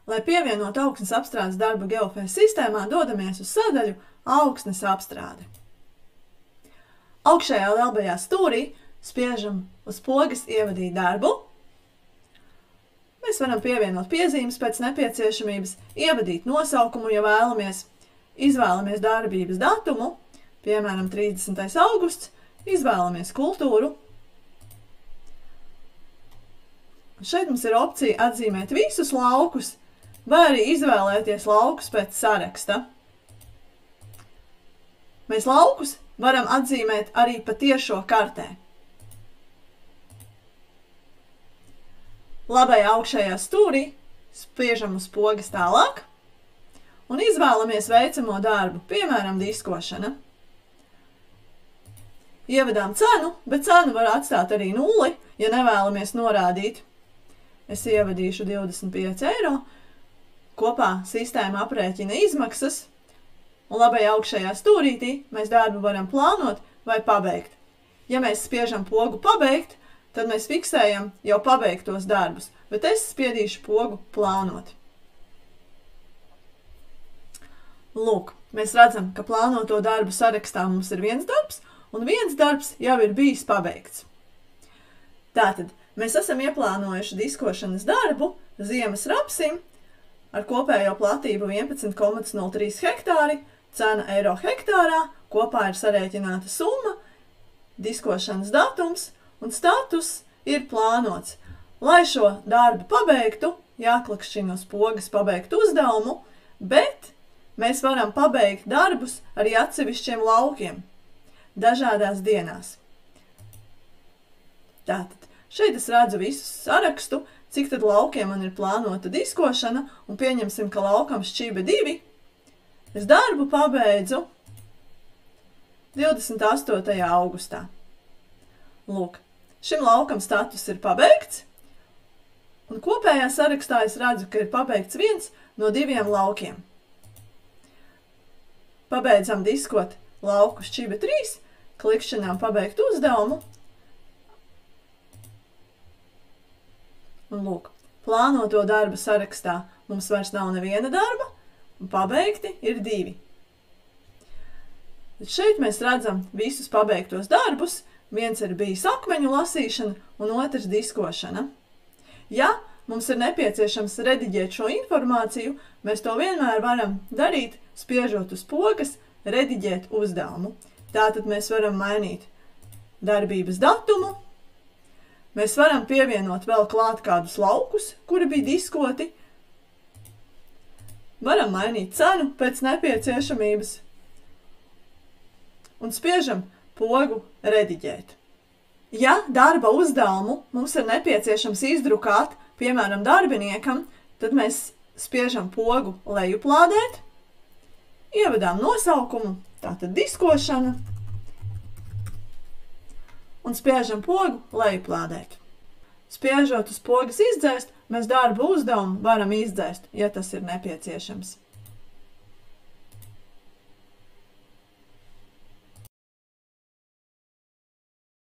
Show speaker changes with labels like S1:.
S1: Lai pievienotu augsnes apstrādes darbu GeoFS sistēmā, dodamies uz sadaļu Augsnes apstrāde. Augšējā labajā stūrī spiežam uz pogas ievadīt darbu. Mēs varam pievienot piezīmes pēc nepieciešamības, ievadīt nosaukumu, ja vēlamies, izvēlamies darbības datumu, piemēram 30. augusts, izvēlamies kultūru. Šeit mums ir opcija atzīmēt visus laukus, vai arī izvēlēties laukus pēc saraksta. Mēs laukus varam atzīmēt arī pa tiešo kartē. Labajā augšējā stūrī spiežam uz pogas tālāk un izvēlamies veicamo darbu, piemēram, diskošana. Ievedām cenu, bet cenu var atstāt arī 0, ja nevēlamies norādīt. Es ievadīšu 25 eiro. Kopā sistēma aprēķina izmaksas, un labajā augšējā stūrītī mēs darbu varam plānot vai pabeigt. Ja mēs spiežam pogu pabeigt, tad mēs fiksējam jau pabeigtos darbus, bet es spiedīšu pogu plānot. Lūk, mēs redzam, ka plānoto darbu sarakstā mums ir viens darbs, un viens darbs jau ir bijis pabeigts. Tātad mēs esam ieplānojuši diskošanas darbu ziemas rapsim ar kopējo platību 11,03 hektāri, cena eiro hektārā, kopā ir sarēķināta summa, diskošanas datums un status ir plānots. Lai šo darbu pabeigtu, jāklikšķina uz pogas pabeigt uzdevumu, bet mēs varam pabeigt darbus arī atsevišķiem laukiem, dažādās dienās. Tātad, šeit es redzu visu sarakstu, cik tad laukiem man ir plānota diskošana, un pieņemsim, ka laukam šķība 2. Es darbu pabeidzu 28. augustā. Lūk, šim laukam status ir pabeigts, un kopējā sarakstā es redzu, ka ir pabeigts viens no 2 laukiem. Pabeidzam diskot lauku šķība 3, klikšķinām pabeigt uzdevumu, un lūk, plānoto darbu sarakstā mums vairs nav neviena darba, un pabeigti ir 2. Šeit mēs redzam visus pabeigtos darbus, viens ir bijis akmeņu lasīšana un otrs diskošana. Ja mums ir nepieciešams rediģēt šo informāciju, mēs to vienmēr varam darīt, spiežot uz pogas, rediģēt uzdevumu. Tātad mēs varam mainīt darbības datumu, mēs varam pievienot vēl klāt kādus laukus, kuri bija diskoti. Varam mainīt cenu pēc nepieciešamības. Un spiežam pogu rediģēt. Ja darba uzdevumu mums ir nepieciešams izdrukāt, piemēram, darbiniekam, tad mēs spiežam pogu lejuplādēt, ievedām nosaukumu, tātad diskošana, un spiežam pogu lejuplādēt. Spiežot uz pogas izdzēst, mēs darba uzdevumu varam izdzēst, ja tas ir nepieciešams.